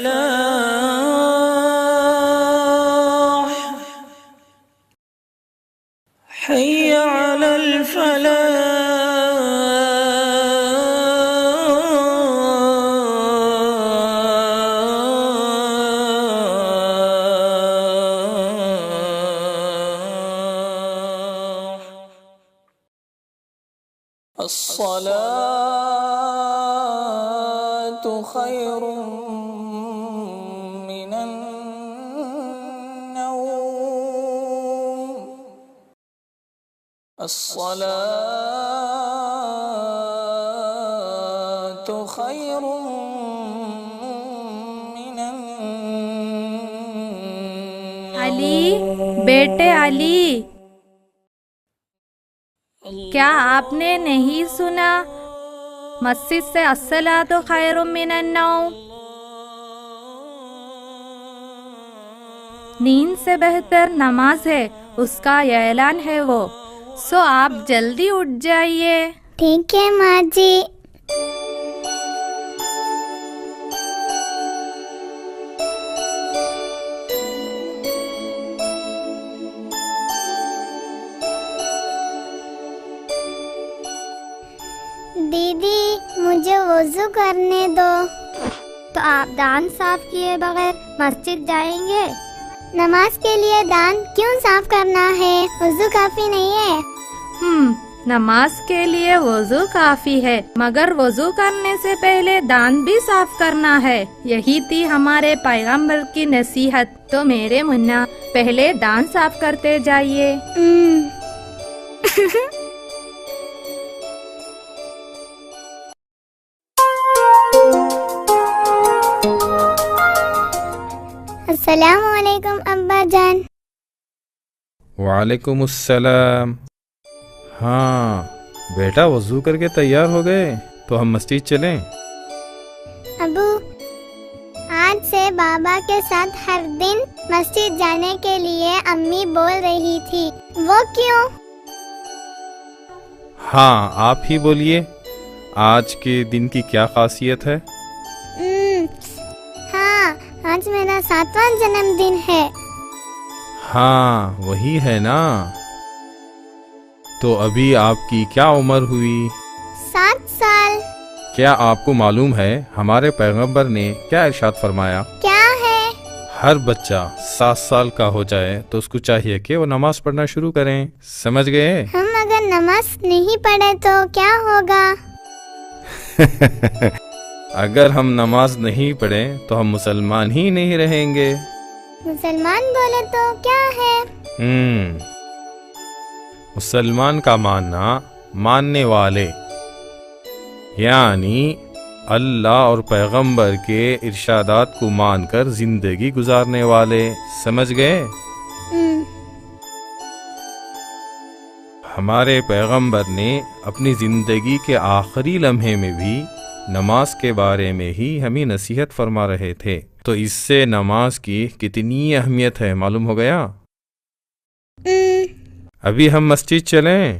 الفلاح حي على الفلاح. الصلاة خير من النوم. الصلاة خير من النوم. علی، بیٹے علی، کیا آپ نے نہیں سنا مسجد سے الصلاۃ خیر من النوم؟ نیند سے بہتر نماز ہے، اس کا یہ اعلان ہے وہ. سو آپ جلدی اٹھ جائیے. ٹھیک ہے ماں جی. دیدی مجھے وضو کرنے دو. تو آپ دان صاف کیے بغیر مسجد جائیں گے؟ نماز کے لیے دان کیوں صاف کرنا ہے؟ وضو کافی نہیں ہے؟ نماز کے لیے وضو کافی ہے، مگر وضو کرنے سے پہلے دان بھی صاف کرنا ہے. یہی تھی ہمارے پیغمبر کی نصیحت. تو میرے منا پہلے دان صاف کرتے جائیے. السلام علیکم ابا جان. وعلیکم السلام. ہاں بیٹا، وضو کر کے تیار ہو گئے تو ہم مسجد چلیں؟ ابو، آج سے بابا کے ساتھ ہر دن مسجد جانے کے لیے امی بول رہی تھی، وہ کیوں؟ ہاں آپ ہی بولیے، آج کے دن کی کیا خاصیت ہے؟ ہاں، آج میرا 7واں جنم دن ہے. ہاں وہی ہے نا. تو ابھی آپ کی کیا عمر ہوئی؟ 7 سال. کیا آپ کو معلوم ہے ہمارے پیغمبر نے کیا ارشاد فرمایا؟ کیا ہے؟ ہر بچہ 7 سال کا ہو جائے تو اس کو چاہیے کہ وہ نماز پڑھنا شروع کریں. سمجھ گئے؟ ہم اگر نماز نہیں پڑھے تو کیا ہوگا؟ اگر ہم نماز نہیں پڑھیں تو ہم مسلمان ہی نہیں رہیں گے. مسلمان بولے تو کیا ہے؟ مسلمان کا ماننا ماننے والے، یعنی اللہ اور پیغمبر کے ارشادات کو مان کر زندگی گزارنے والے. سمجھ گئے؟ ہمارے پیغمبر نے اپنی زندگی کے آخری لمحے میں بھی نماز کے بارے میں ہی ہمیں نصیحت فرما رہے تھے. تو اس سے نماز کی کتنی اہمیت ہے معلوم ہو گیا. ابھی ہم مسجد چلیں؟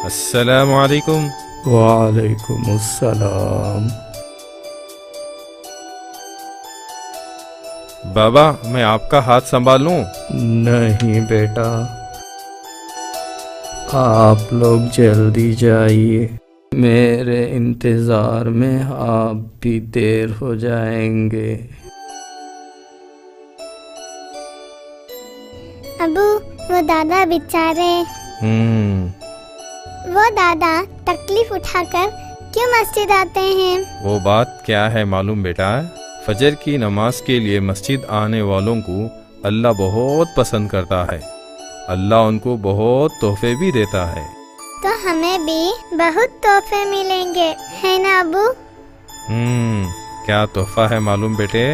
السلام علیکم. وعلیکم السلام. بابا میں آپ کا ہاتھ سنبھال لوں؟ نہیں بیٹا، آپ لوگ جلدی جائیے، میرے انتظار میں آپ بھی دیر ہو جائیں گے. ابو، وہ دادا بیچارے، وہ دادا تکلیف اٹھا کر کیوں مسجد آتے ہیں؟ وہ بات کیا ہے معلوم بیٹا؟ فجر کی نماز کے لیے مسجد آنے والوں کو اللہ بہت پسند کرتا ہے، اللہ ان کو بہت تحفے بھی دیتا ہے۔ تو ہمیں بھی بہت تحفے ملیں گے، ہے نا ابو؟ کیا تحفہ ہے معلوم بیٹے؟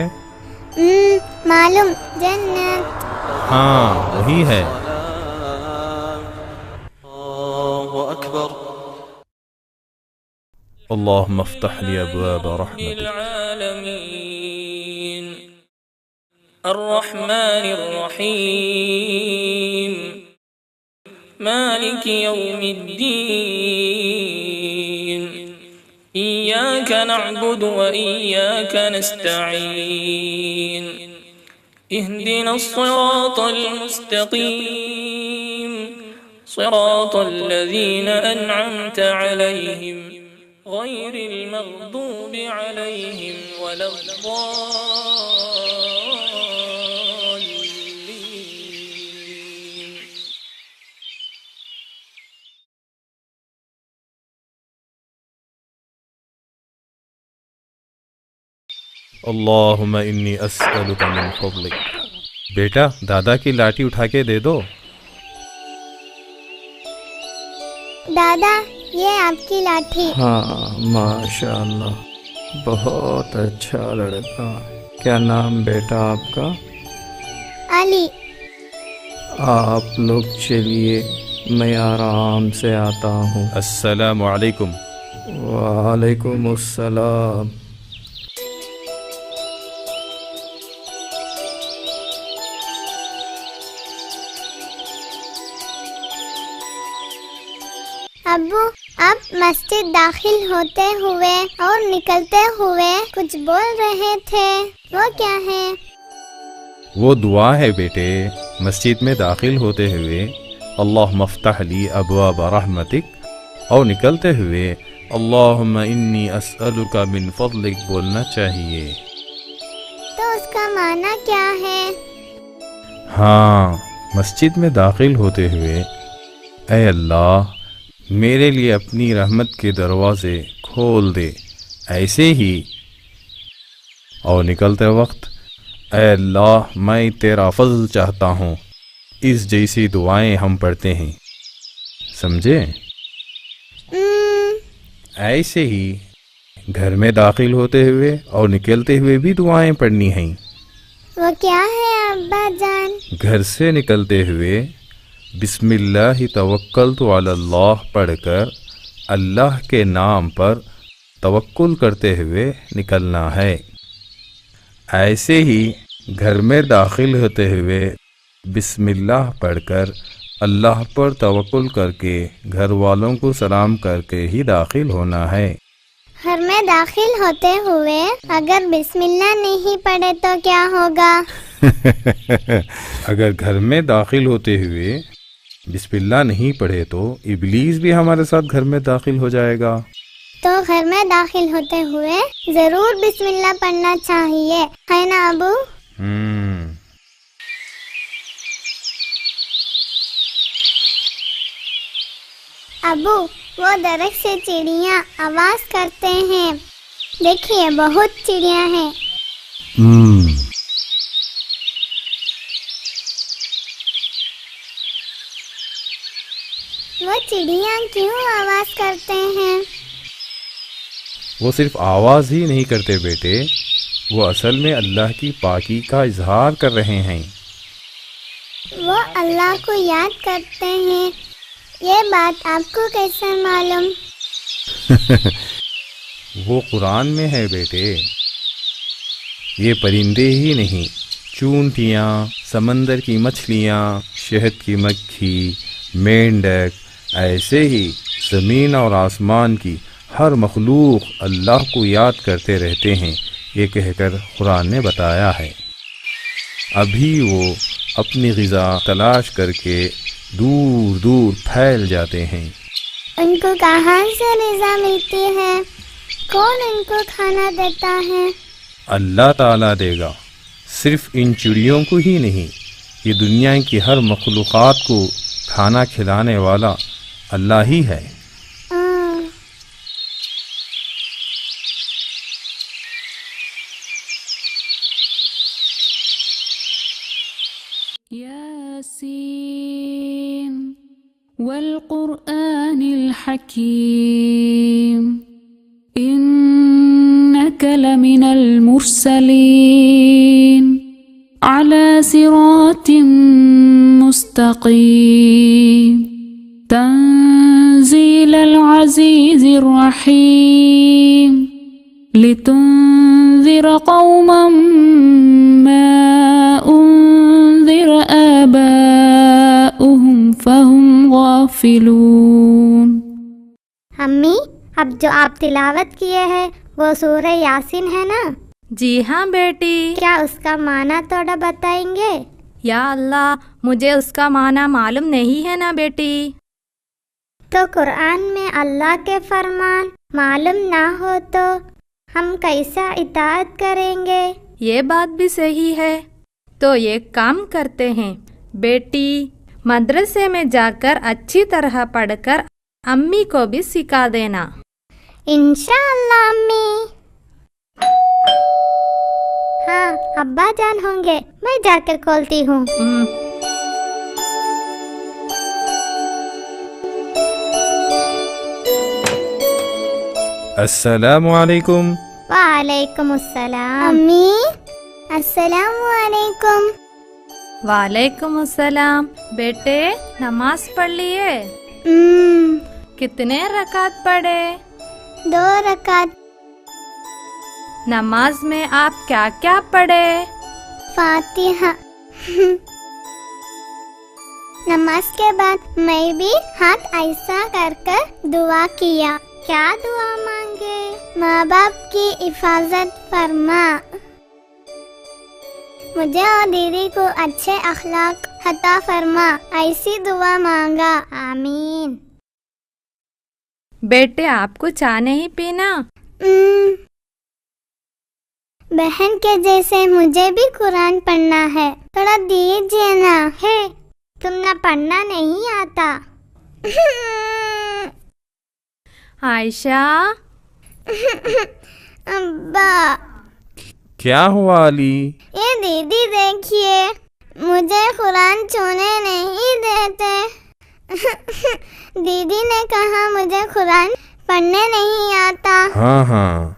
معلوم، جنت۔ ہاں وہی ہے۔ اللهم افتح لي أبواب رحمتك العالمين الرحمن الرحيم مالك يوم الدين إياك نعبد وإياك نستعين اهدنا الصراط المستقيم صراط الذين أنعمت عليهم غير المغضوب عليهم ولا الضالين۔ اللهم انی اسألک من فضلک۔ بیٹا دادا کی لاٹھی اٹھا کے دے دو۔ دادا یہ آپ کی لاٹھی۔ ہاں ماشاء اللہ، بہت اچھا لڑکا۔ کیا نام بیٹا آپ کا؟ علی۔ آپ لوگ چلیے، میں آرام سے آتا ہوں۔ السلام علیکم۔ وعلیکم السلام۔ ابو، آپ مسجد داخل ہوتے ہوئے اور نکلتے ہوئے کچھ بول رہے تھے، وہ کیا ہے؟ وہ دعا ہے بیٹے، مسجد میں داخل ہوتے ہوئے اللہم افتح لی ابواب رحمتک اور نکلتے ہوئے اللہم انی اسألک من فضلک بولنا چاہیے۔ تو اس کا معنی کیا ہے؟ ہاں، مسجد میں داخل ہوتے ہوئے اے اللہ میرے لیے اپنی رحمت کے دروازے کھول دے، ایسے ہی، اور نکلتے وقت اے اللہ میں تیرا فضل چاہتا ہوں، اس جیسی دعائیں ہم پڑھتے ہیں، سمجھے؟ ایسے ہی گھر میں داخل ہوتے ہوئے اور نکلتے ہوئے بھی دعائیں پڑھنی ہیں۔ وہ کیا ہے ابا جان؟ گھر سے نکلتے ہوئے بسم اللہ توکلت علی اللہ پڑھ کر اللہ کے نام پر توکل کرتے ہوئے نکلنا ہے۔ ایسے ہی گھر میں داخل ہوتے ہوئے بسم اللہ پڑھ کر اللہ پر توکل کر کے گھر والوں کو سلام کر کے ہی داخل ہونا ہے۔ گھر میں داخل ہوتے ہوئے اگر بسم اللہ نہیں پڑھے تو کیا ہوگا؟ اگر گھر میں داخل ہوتے ہوئے بسم اللہ نہیں پڑھے تو ابلیس بھی ہمارے ساتھ گھر میں داخل ہو جائے گا۔ تو گھر میں داخل ہوتے ہوئے ضرور بسم اللہ پڑھنا چاہیے، ہے نا ابو؟ ابو، وہ درخت سے چڑیاں آواز کرتے ہیں، دیکھیے بہت چڑیاں ہیں۔ وہ چڑیاں کیوں آواز کرتے ہیں؟ وہ صرف آواز ہی نہیں کرتے بیٹے، وہ اصل میں اللہ کی پاکی کا اظہار کر رہے ہیں۔ وہ اللہ کو یاد کرتے ہیں، یہ بات آپ کو کیسے معلوم؟ وہ قرآن میں ہے بیٹے۔ یہ پرندے ہی نہیں، چونٹیاں، سمندر کی مچھلیاں، شہد کی مکھی، مینڈک، ایسے ہی زمین اور آسمان کی ہر مخلوق اللہ کو یاد کرتے رہتے ہیں، یہ کہہ کر قرآن نے بتایا ہے۔ ابھی وہ اپنی غذا تلاش کر کے دور دور پھیل جاتے ہیں۔ ان کو کہاں سے غذا ملتی ہے؟ کون ان کو کھانا دیتا ہے؟ اللہ تعالیٰ دے گا، صرف ان چڑیوں کو ہی نہیں، یہ دنیا کی ہر مخلوقات کو کھانا کھلانے والا اللہ ہی ہے۔ ياسين والقرآن الحكيم إنك لمن المرسلين على صراط مستقيم تنزيل العزيز الرحيم لتنذر قوما ما أنذر آباؤهم فهم غافلون. अम्मी, अब जो आप तिलावत किए हैं वो सूरह यासीन है ना? जी हाँ बेटी. क्या उसका माना थोड़ा बताएंगे? या अल्लाह, मुझे उसका माना मालूम नहीं है ना बेटी. तो कुरान में अल्लाह के फरमान मालूम ना हो तो हम कैसा इताअत करेंगे? ये बात भी सही है. तो ये काम करते हैं बेटी, मदरसे में जाकर अच्छी तरह पढ़कर अम्मी को भी सिखा देना. इंशाअल्लाह अम्मी. हाँ, अब्बा जान होंगे, मैं जाकर खोलती हूँ. अस्सलामु अलैकुम. वालेकुम अस्सलाम. अम्मी, अस्सलामु अलैकुम. वालेकुम अस्सलाम. बेटे, नमाज पढ़ लिए? कितने रकात पढ़े? 2 रकात. नमाज में आप क्या क्या पढ़े? फातिहा. नमाज के बाद मैं भी हाथ ऐसा कर कर दुआ किया. क्या दुआ मांगे? माँ बाप की हिफाजत फरमा, मुझे और दीदी को अच्छे अखलाक अता फरमा, ऐसी दुआ मांगा. आमीन. बेटे, आपको चाय नहीं पीना? बहन के जैसे मुझे भी कुरान पढ़ना है, थोड़ा दीजिए ना. है, तुमने पढ़ना नहीं आता? आयशा. अब्बा. क्या हुआ अली? ये दीदी देखिए, मुझे कुरान छूने नहीं देते. दीदी ने कहा मुझे कुरान पढ़ने नहीं आता. हाँ,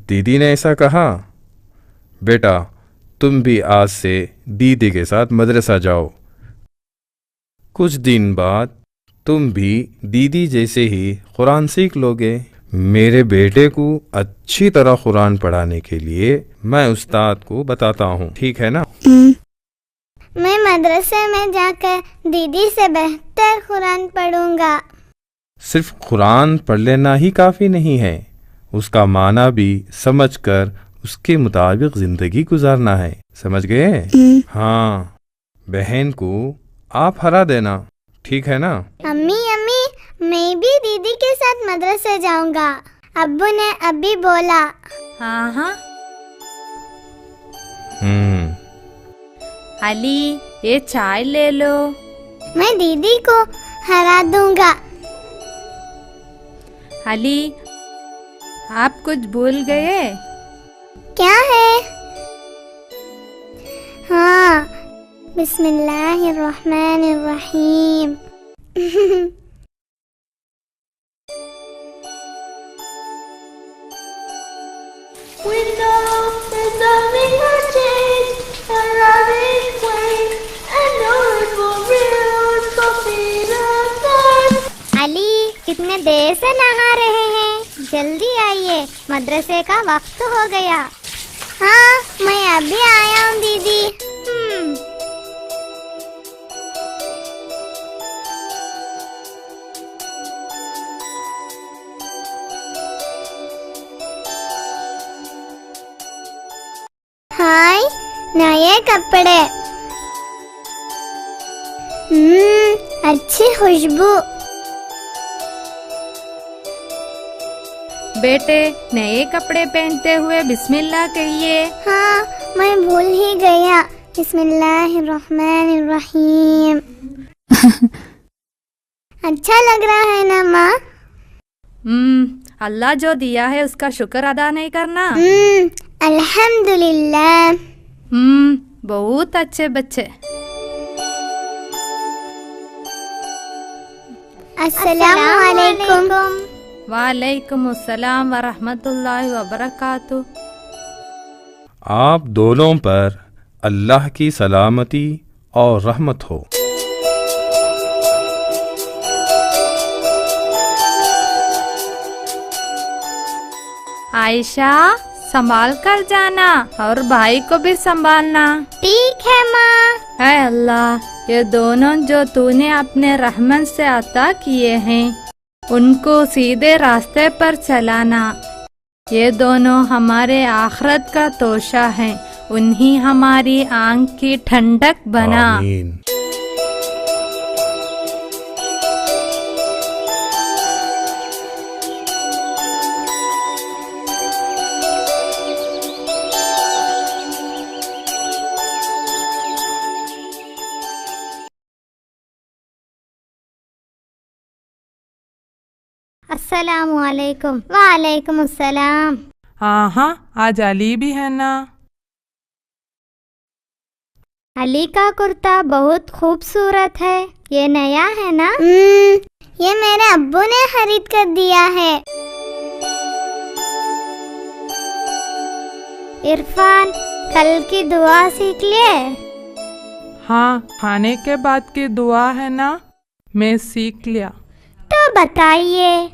दीदी ने ऐसा कहा. बेटा, तुम भी आज से दीदी के साथ मदरसा जाओ. कुछ दिन बाद तुम भी दीदी जैसे ही कुरान सीख लोगे. मेरे बेटे को अच्छी तरह कुरान पढ़ाने के लिए मैं उस्ताद को बताता हूँ, ठीक है ना? मैं मदरसे में जाकर दीदी से बेहतर कुरान पढ़ूंगा. सिर्फ कुरान पढ़ लेना ही काफ़ी नहीं है, उसका माना भी समझकर उसके मुताबिक ज़िंदगी गुजारना है. समझ गए? हाँ, बहन को आप हरा देना, ठीक है ना? अम्मी, मैं भी दीदी के साथ मदरसे जाऊंगा. अब्बू ने अभी बोला. हाँ. अली, ये चाय ले लो. मैं दीदी को हरा दूंगा. अली, आप कुछ भूल गए? क्या है? हाँ, बिस्मिल्लाहिर्रहमानिर्रहीम. We know there's nothing but change and running ways and know it's for real, so feel the Ali, कितने देर से नहा रहे हैं? जल्दी आइए, मदरसे का वक्त हो गया. हाँ, मैं अभी आया हूँ दीदी. हाय, नए कपड़े. अच्छी खुशबू. बेटे, नए कपड़े पहनते हुए बिस्मिल्लाह कहिए. हाँ, मैं भूल ही गया. बिस्मिल्लाहिर्रहमानिर्रहीम. अच्छा लग रहा है ना माँ? अल्लाह जो दिया है उसका शुक्र अदा नहीं करना? अल्हम्दुलिल्लाह. बहुत अच्छे बच्चे. السلام علیکم۔ वालेकुम अस्सलाम व रहमतुल्लाहि व बरकातुहू। आप दोनों पर अल्लाह की सलामती और रहमत हो। आयशा, संभाल कर जाना और भाई को भी संभालना। ठीक है माँ। है अल्लाह, ये दोनों जो तूने अपने रहमत से अता किए हैं उनको सीधे रास्ते पर चलाना। ये दोनों हमारे आखिरत का तोशा हैं, उन्हीं हमारी आँख की ठंडक बना। आमीन। अस्सलामु अलैकुम। वालेकुम अस्सलाम। हाँ, आज अली भी है ना। अली का कुर्ता बहुत खूबसूरत है, ये नया है ना? ये मेरे अब्बू ने खरीद कर दिया है। इरफान, कल की दुआ सीख लिए? हाँ, खाने के बाद की दुआ है ना, मैं सीख लिया। तो बताइए।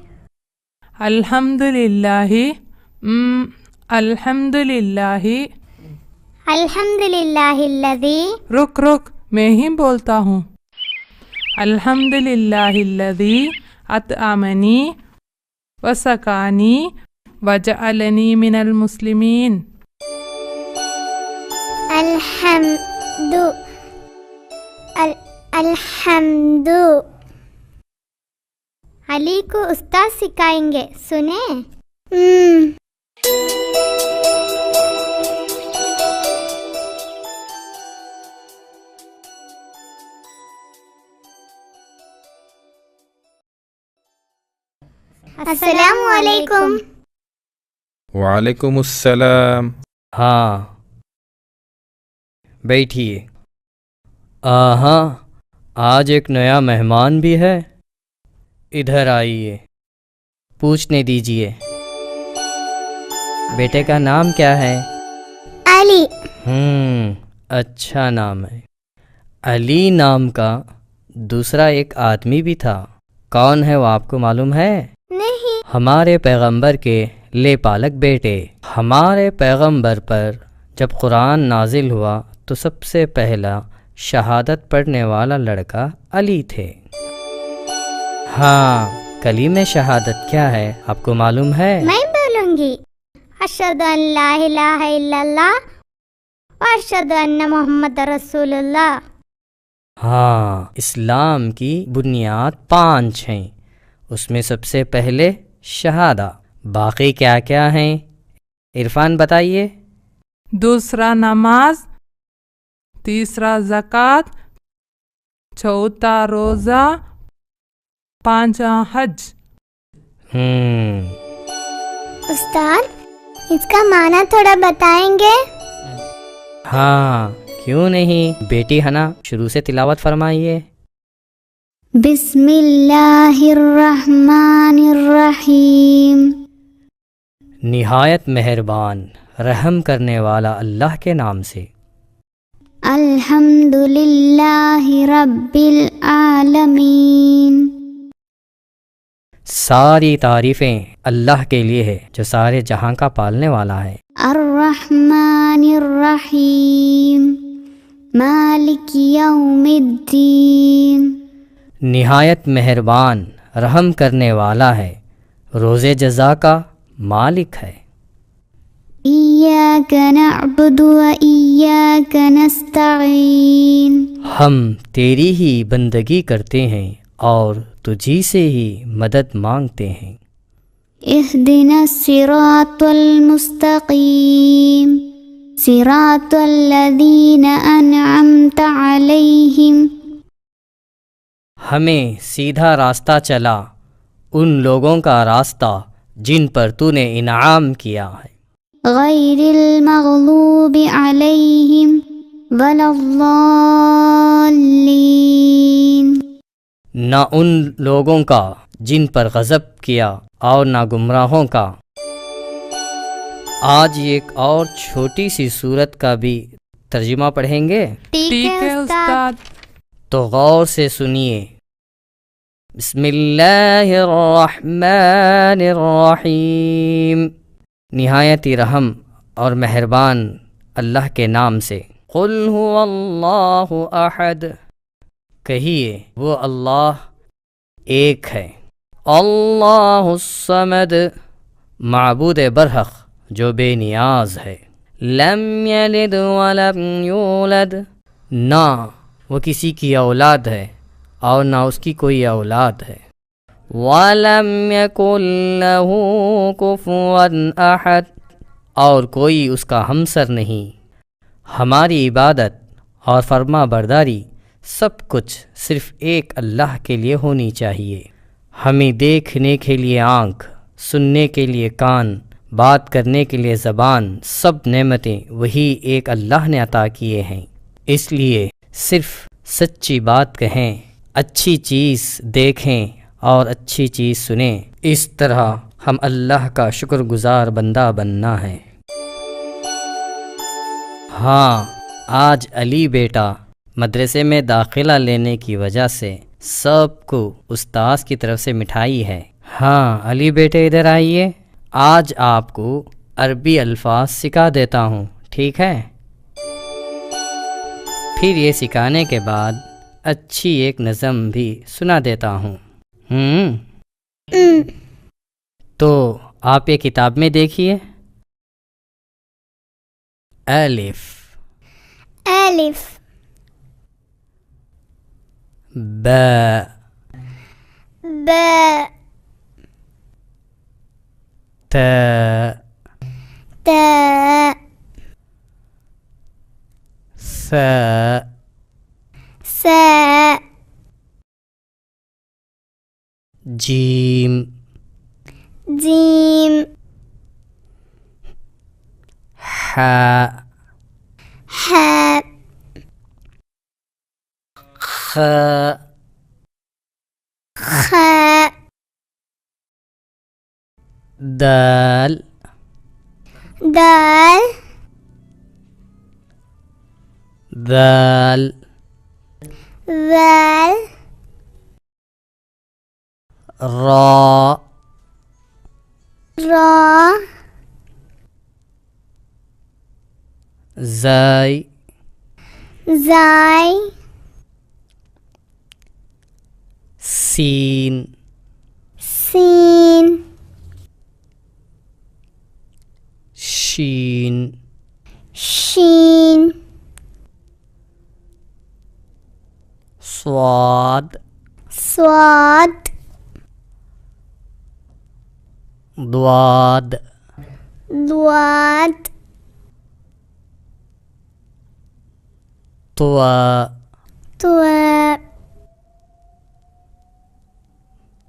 अल्हम्दुलिल्लाहि, अल्हम्दुलिल्लाहि। अल्हम्दुलिल्लाहिल्लज़ी। रुक, मैं ही बोलता हूँ। अल्हम्दुलिल्लाहिल्लज़ी अतअमनी वसकानी वजअलनी मिनल मुस्लिमीन। अल्हम्दु। अली को उस्ताद सिखाएंगे, सुने। अस्सलामु अलैकुम। वालेकुमुस्सलाम। हाँ, बैठिए। हाँ, आज एक नया मेहमान भी है। इधर आइए, पूछने दीजिए। बेटे का नाम क्या है? अली। अच्छा नाम है। अली नाम का दूसरा एक आदमी भी था। कौन है वो आपको मालूम है? नहीं। हमारे पैगंबर के लेपालक बेटे। हमारे पैगंबर पर जब कुरान नाजिल हुआ तो सबसे पहला शहादत पढ़ने वाला लड़का अली थे। हाँ, कलीमे शहादत क्या है आपको मालूम है? मैं बोलूंगी। अशहदु अन ला इलाहा इल्लल्लाह व अशहदु अन्ना मुहम्मद रसूलुल्लाह। हाँ, इस्लाम की बुनियाद 5 हैं। उसमें सबसे पहले शहादा। बाकी क्या क्या हैं? इरफान बताइए। दूसरा नमाज, तीसरा ज़कात, चौथा रोज़ा, पांचवा हज। उस्ताद, इसका माना थोड़ा बताएंगे? हाँ, क्यों नहीं। बेटी हना, शुरू से तिलावत फरमाइए। बिस्मिल्लाहिर्रहमानिर्रहीम। निहायत मेहरबान रहम करने वाला अल्लाह के नाम से। अल्हम्दुलिल्लाहि रब्बिल आलमीन। सारी तारीफ़ें अल्लाह के लिए है जो सारे जहां का पालने वाला है। अर्रहमानिर्रहीम मालिक यौमिद्दीन। निहायत मेहरबान रहम करने वाला है, रोज़े जज़ा का मालिक है। इय्याक नअबुदु व इय्याक नस्तईन। हम तेरी ही बंदगी करते हैं और तुझी से ही मदद मांगते हैं। इहदिनस सिरातल मुस्तकीम सिरातल लज़ीना अनअमता अलैहिम। हमें सीधा रास्ता चला, उन लोगों का रास्ता जिन पर तूने इनाम किया है। गैरिल मग़लूबि अलैहिम वलद्दाल्लीन। نہ ان لوگوں کا جن پر غضب کیا اور نہ گمراہوں کا۔ آج ایک اور چھوٹی سی سورت کا بھی ترجمہ پڑھیں گے۔ ٹھیک ہے استاد۔ تو غور سے سنیے۔ بسم اللہ الرحمن الرحیم، نہایت ہی رحم اور مہربان اللہ کے نام سے۔ قل هو اللہ احد، کہیے وہ اللہ ایک ہے۔ اللہ الصمد، معبود برحق جو بے نیاز ہے۔ لم یلد ولم یولد، نہ وہ کسی کی اولاد ہے اور نہ اس کی کوئی اولاد ہے۔ وَلَمْ يَكُنْ لَهُ كُفُوًا أَحَدٌ، اور کوئی اس کا ہمسر نہیں۔ ہماری عبادت اور فرما برداری سب کچھ صرف ایک اللہ کے لیے ہونی چاہیے۔ ہمیں دیکھنے کے لیے آنکھ، سننے کے لیے کان، بات کرنے کے لیے زبان، سب نعمتیں وہی ایک اللہ نے عطا کیے ہیں۔ اس لیے صرف سچی بات کہیں، اچھی چیز دیکھیں اور اچھی چیز سنیں۔ اس طرح ہم اللہ کا شکر گزار بندہ بننا ہے۔ ہاں، آج علی بیٹا مدرسے میں داخلہ لینے کی وجہ سے سب کو استاذ کی طرف سے مٹھائی ہے۔ ہاں علی بیٹے ادھر آئیے، آج آپ کو عربی الفاظ سکھا دیتا ہوں، ٹھیک ہے؟ پھر یہ سکھانے کے بعد اچھی ایک نظم بھی سنا دیتا ہوں۔ تو آپ یہ کتاب میں دیکھیے۔ الف، الف، با، با، تا، تا، ثا، سا، جیم، جیم، حا، حا، خا، خا، دال، دال، دال، ذال، را، را، زائی، زاي، سین، سين، شین، شين، صاد، صاد، ضاد، ضاد، طوا، طوا،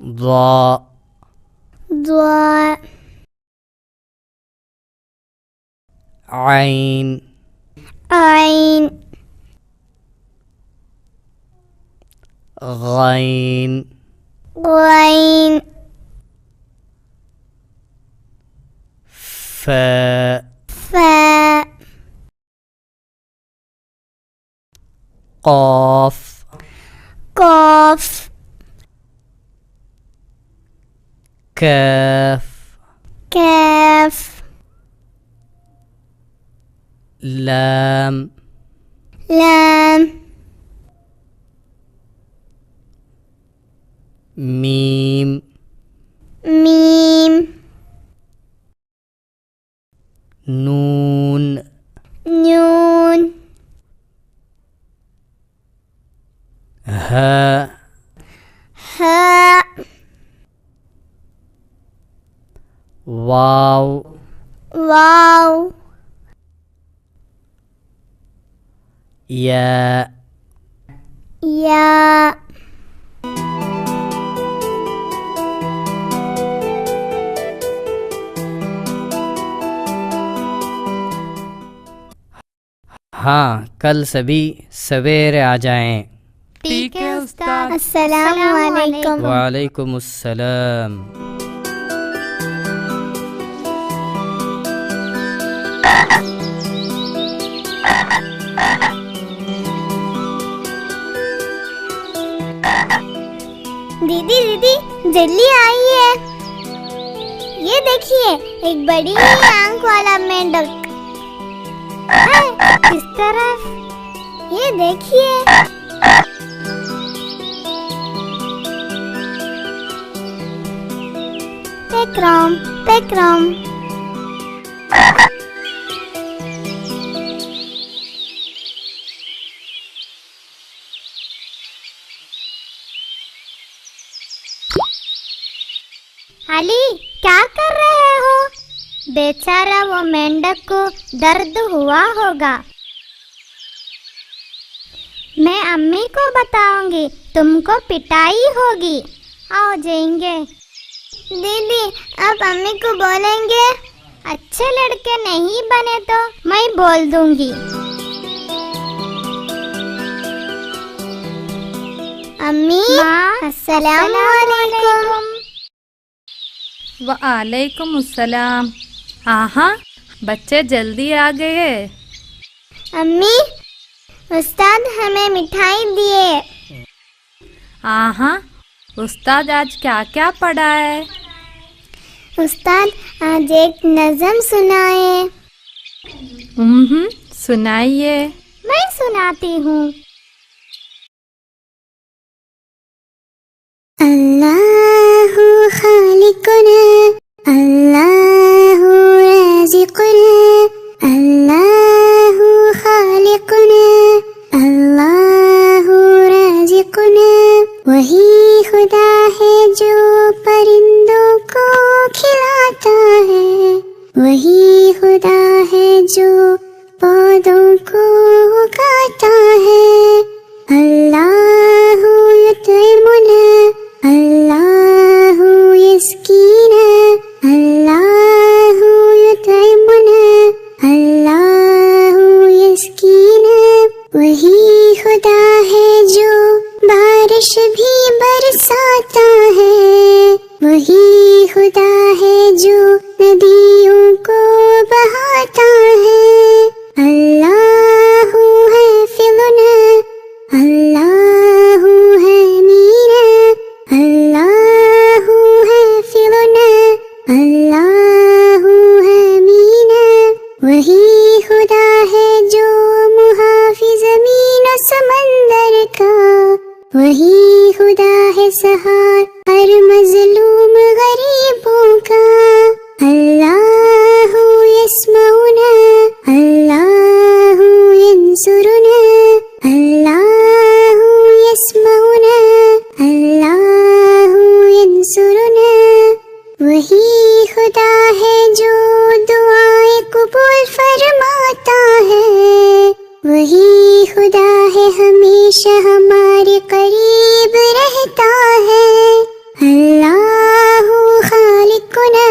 ضاء، ضاء، عين، عين، غين، غين، فاء، فاء، قاف، قاف، كاف، كاف، لام، لام، ميم، ميم، نون، نون، هاء، هاء، واو، واو، ياء، ياء. ہاں کل سبھی سویرے آ جائیں۔ ٹھیک ہے استاد. السلام علیکم. وعلیکم السلام. دیدی دیدی جلدی آئیے. یہ دیکھیے ایک بڑی آنکھ والا مینڈک ہے اس طرف. یہ دیکھیے. پیکرام پیکرام. علی کیا کر رہے ہو؟ بیچارہ وہ مینڈک کو درد ہوا ہوگا. میں امی کو بتاؤں گی، تم کو پٹائی ہوگی. آؤ جائیں گے. دیدی آپ امی کو بولیں گے اچھے لڑکے نہیں بنے تو میں بول دوں گی. امی السلام علیکم. وعلیکم السلام. ہاں بچے جلدی آ گئے. امی استاد ہمیں مٹھائی دیے. ہاں استاد آج کیا کیا پڑھا ہے؟ استاد آج ایک نظم سنائے. سنائیے. میں سناتی ہوں. اللہ خالقنا اللہ رازقنا اللہ خالقنا اللہ رازقنا. وہی خدا ہے جو پرندوں کو کھلاتا ہے. وہی خدا ہے جو پودوں کو اگاتا ہے. اللہ یطعمنا اللہ یسقینا اللہ یطعمنا اللہ یسقینا. وہی خدا ہے جو بارش بھی برساتا ہے. وہی خدا ہے جو ندیوں کو بہاتا ہے. اللہ حافظنا اللہ حمینا اللہ حافظنا اللہ حمینا. وہی خدا ہے جو محافظ زمین و سمندر کا. وہی خدا ہے سہار ہر مظلوم غریبوں کا. اللہ یسمعنا اللہ ینصرنا اللہ یسمعنا اللہ ینصرنا. وہی خدا ہے جو دعائیں قبول فرماتا ہے. وہی خدا ہے ہمیشہ ہمارے قریب رہتا ہے. اللہ خالقنا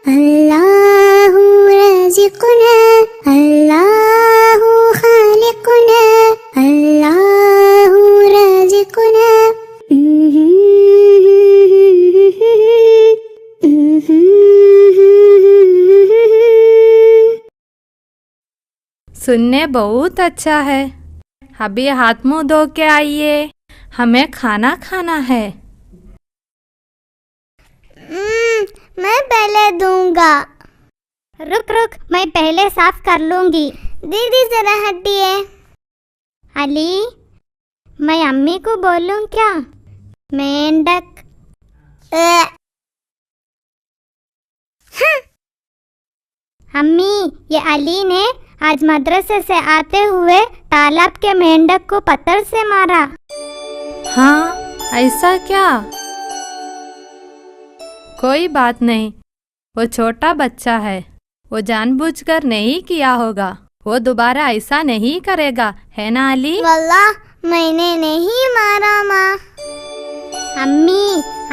اللہ رازقنا اللہ خالقنا اللہ رازقنا. سننے بہت اچھا ہے. ابھی ہاتھ منہ دھو کے آئیے، ہمیں کھانا کھانا ہے. میں پہلے دوں گا. رک میں پہلے صاف کر لوں گی. دیدی ذرا ہٹیے. علی میں امی کو بولوں کیا؟ مینڈک. امی یہ علی نے آج مدرسے سے آتے ہوئے تالاب کے مینڈک کو پتھر سے مارا. ہاں ایسا کیا؟ کوئی بات نہیں، وہ چھوٹا بچہ ہے، وہ جان بوجھ کر نہیں کیا ہوگا. وہ دوبارہ ایسا نہیں کرے گا، ہے نا علی؟ واللہ میں نے نہیں مارا ماں. امی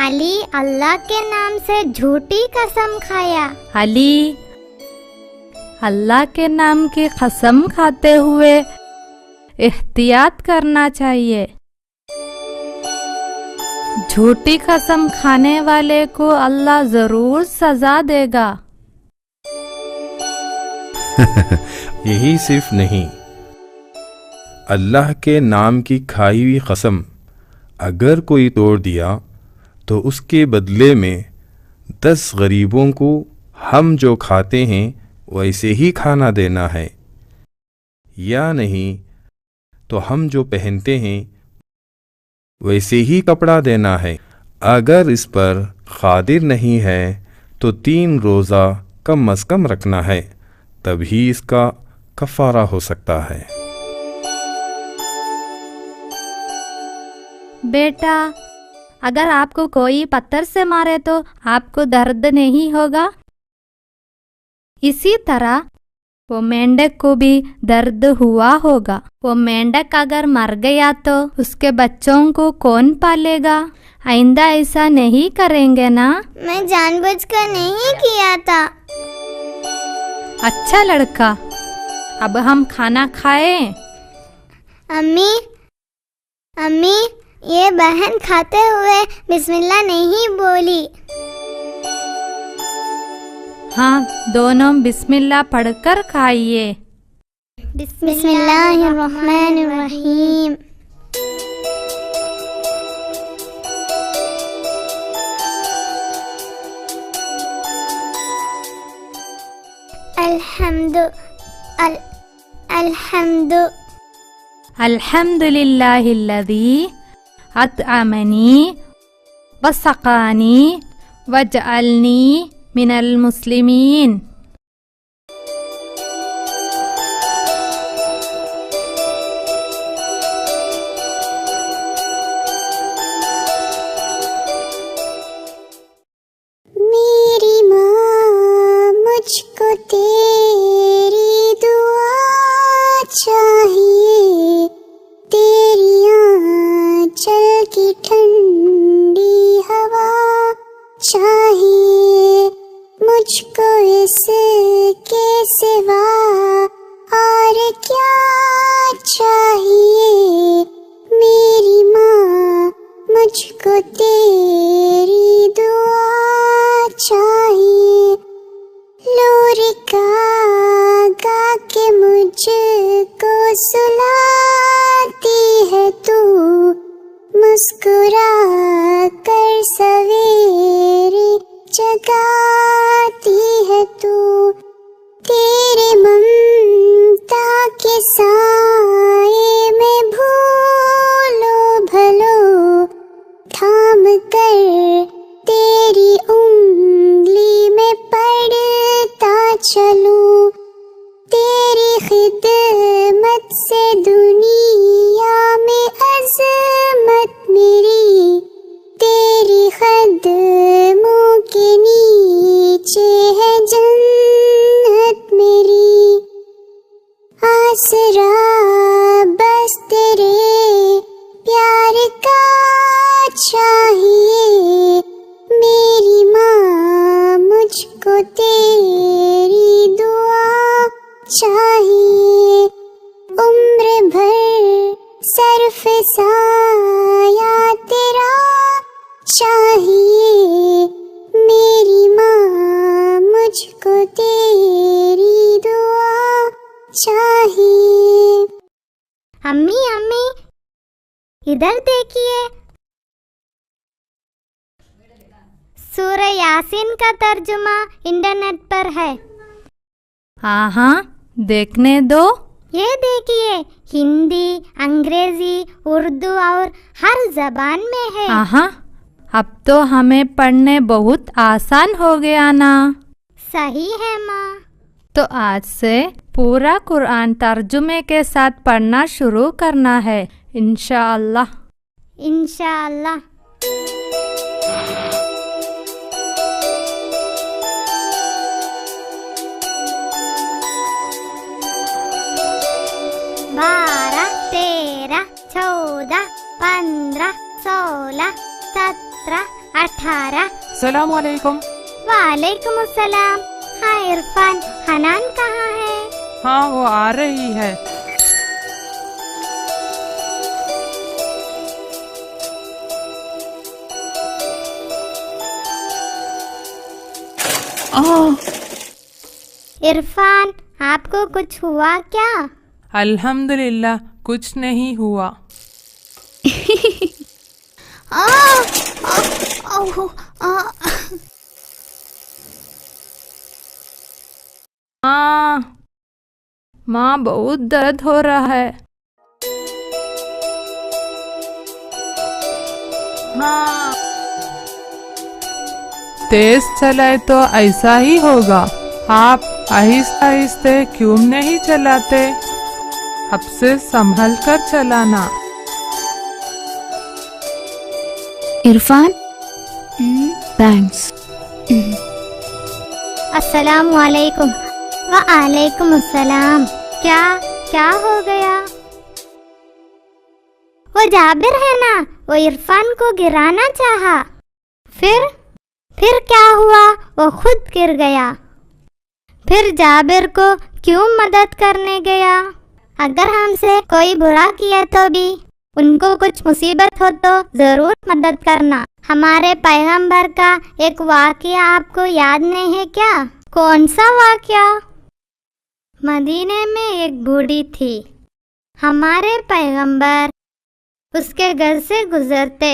علی اللہ کے نام سے جھوٹی قسم کھایا. علی اللہ کے نام کی قسم کھاتے ہوئے احتیاط کرنا چاہیے. झूठी कसम खाने वाले को अल्लाह जरूर सजा देगा। यही सिर्फ नहीं, अल्लाह के नाम की खाई हुई कसम अगर कोई तोड़ दिया तो उसके बदले में 10 गरीबों को हम जो खाते हैं वैसे ही खाना देना है, या नहीं तो हम जो पहनते हैं वैसे ही कपड़ा देना है। अगर इस पर कादिर नहीं है तो 3 रोज़ा कम अज़ कम रखना है, तभी इसका कफ़ारा हो सकता है। बेटा, अगर आपको कोई पत्थर से मारे तो आपको दर्द नहीं होगा? इसी तरह वो मेंढक को भी दर्द हुआ होगा। वो मेंढक अगर मर गया तो उसके बच्चों को कौन पालेगा? आइंदा ऐसा नहीं करेंगे ना? मैं जानबूझकर नहीं किया था। अच्छा लड़का, अब हम खाना खाएं। अम्मी, अम्मी, ये बहन खाते हुए बिस्मिल्लाह नहीं बोली। हाँ, दोनों बिस्मिल्लाह पढ़कर खाइए। बिस्मिल्लाहिर्रहमानिर्रहीम। अल्हम्दुलिल्लाहिल्लज़ी अतअमनी वसक़ानी वजअलनी मिनल मुस्लिमीन। मेरी माँ, मुझको तेरी दुआ चाहिए, तेरी आंचल की ठंडी हवा चाहिए, मुझको इसके सिवा और क्या चाहिए। मेरी माँ, मुझको तेरी दुआ चाहिए। लोरिका गा के मुझको सुलाती है तू, मुस्कुरा कर सवेरे जगाती है तू। तेरे ममता के साए में भूलो भलो थाम कर तेरी उंगली में पढ़ता चलूं। तेरी खिदमत से दुनिया में अज़मत मेरी, तेरी कदमों के नीचे है जन्नत मेरी। आसरा बस तेरे प्यार का चाहिए। मेरी माँ, मुझको तेरी दुआ चाहिए। उम्र भर सर्फ साया तेरा चाहिए। मेरी माँ, मुझको तेरी दुआ चाहिए। अम्मी, अम्मी, इधर देखिए, सूरह यासीन का तर्जुमा इंटरनेट पर है। हाँ, देखने दो। ये देखिए, हिंदी, अंग्रेजी, उर्दू और हर जबान में है। हाँ, अब तो हमें पढ़ने बहुत आसान हो गया ना? सही है माँ। तो आज से पूरा कुरान तर्जुमे के साथ पढ़ना शुरू करना है, इंशाअल्लाह। इंशाअल्लाह। बारह, तेरह, 14, 15, 16, 17, 18। सलाम वालेकुम। वालेकुम अस्सलाम। हाँ इरफान, हनान कहाँ है? हाँ, वो आ रही है। इरफान, आपको कुछ हुआ क्या? अल्हम्दुलिल्लाह, कुछ नहीं हुआ। माँ, बहुत दर्द हो रहा है। हाँ, तेज चलाए तो ऐसा ही होगा। आप आहिस्ते आहिस्ते क्यों नहीं चलाते? अब से संभल कर चलाना। इरफान, थैंक्स। अस्सलाम वालेकुम। वालेकुम अस्सलाम। क्या हो गया? वो जाबिर है ना, वो इरफान को गिराना चाहा। फिर क्या हुआ? वो खुद गिर गया। फिर जाबिर को क्यों मदद करने गया? अगर हमसे कोई बुरा किया तो भी उनको कुछ मुसीबत हो तो जरूर मदद करना। हमारे पैगंबर का एक वाकया आपको याद नहीं है क्या? कौन सा वाकया? मदीने में एक बूढ़ी थी। हमारे पैगंबर उसके घर से गुजरते।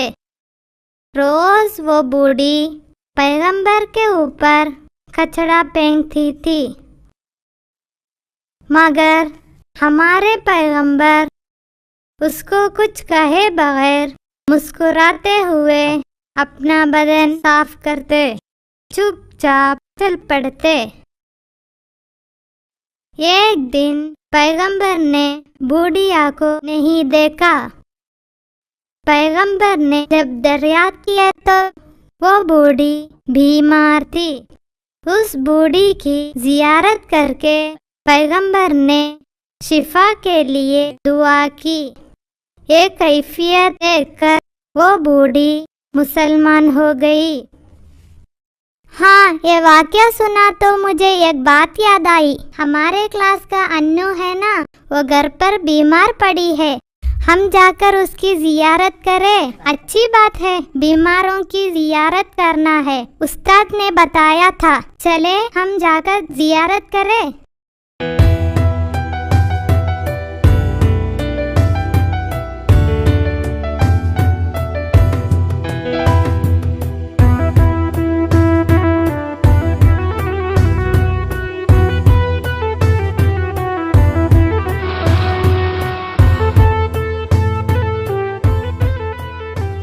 रोज वो बूढ़ी पैगंबर के ऊपर कचड़ा फेंकती थी, मगर हमारे पैगंबर उसको कुछ कहे बगैर मुस्कुराते हुए अपना बदन साफ करते, चुपचाप चल पड़ते। एक दिन पैगंबर ने बूढ़िया को नहीं देखा। पैगंबर ने जब दरियात किया तो वो बूढ़ी बीमार थी। उस बूढ़ी की जियारत करके पैगंबर ने शिफा के लिए दुआ की। ये कैफियत देखकर वो बूढ़ी मुसलमान हो गई। हाँ, ये वाकया सुना तो मुझे एक बात याद आई। हमारे क्लास का अन्नू है ना, वो घर पर बीमार पड़ी है। हम जाकर उसकी जियारत करें। अच्छी बात है, बीमारों की जियारत करना है। उस्ताद ने बताया था, चले हम जाकर जियारत करें।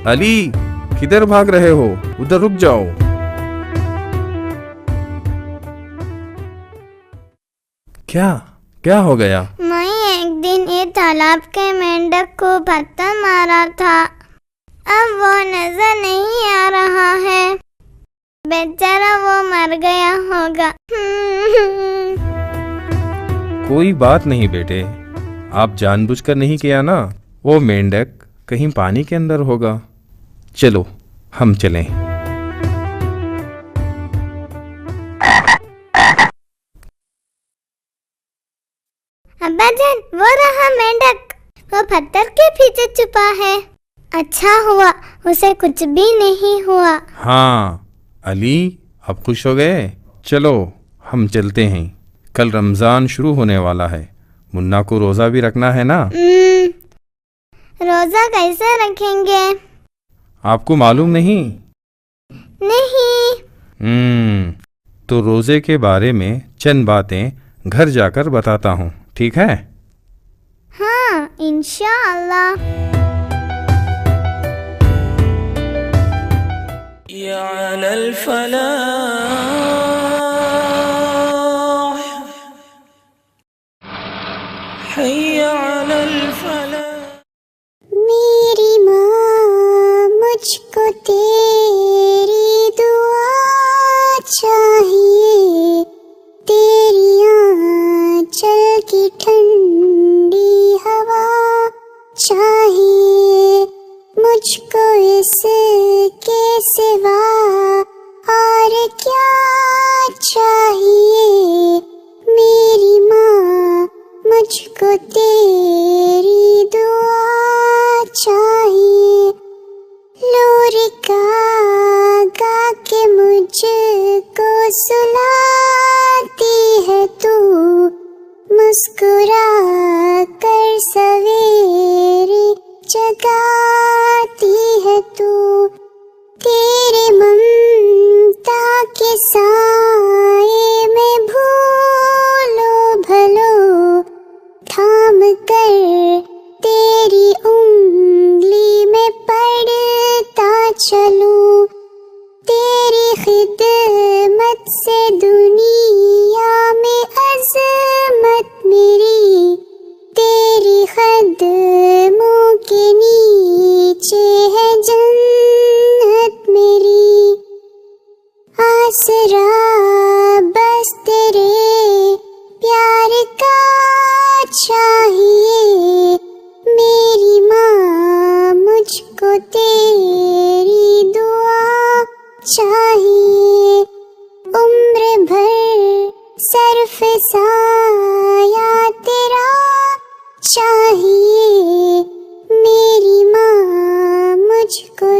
अली, किधर भाग रहे हो? उधर रुक जाओ। क्या हो गया? मैं एक दिन ये तालाब के मेंढक को पत्थर मारा था। अब वो नजर नहीं आ रहा है। बेचारा वो मर गया होगा। कोई बात नहीं बेटे, आप जानबूझकर नहीं किया ना। वो मेंढक कहीं पानी के अंदर होगा। चलो हम चलें। अब्बाजान, वो रहा मेंढक। वो पत्थर के पीछे छुपा है। अच्छा हुआ उसे कुछ भी नहीं हुआ। हाँ अली, अब खुश हो गए? चलो हम चलते हैं। कल रमज़ान शुरू होने वाला है। मुन्ना को रोज़ा भी रखना है ना। रोज़ा कैसे रखेंगे? आपको मालूम नहीं? नहीं। तो रोज़े के बारे में चंद बातें घर जाकर बताता हूँ, ठीक है? हाँ, इंशाअल्लाह। या अलल फलाह, हय्या अलल फलाह। मेरी माँ, मुझको तेरी दुआ चाहिए। तेरी आंचल की ठंडी हवा चाहिए। मुझको इसके सिवा और क्या चाहिए। मेरी माँ, मुझको तेरी दुआ चाहिए। लोरी गा गा के मुझको सुलाती है तू, मुस्कुरा कर सवेरे जगाती है तू। तेरे ममता के साए में भूलो भलो थाम कर तेरी उंगली में पढ़ता चलूं। तेरी खिदमत से दुनिया में अज़मत मेरी, तेरी कदमों के नीचे है जन्नत मेरी। आसरा बस तेरे प्यार का चाहिए, मेरी माँ मुझको तेरी दुआ चाहिए। उम्र भर सर्फ साया तेरा चाहिए, मेरी माँ मुझको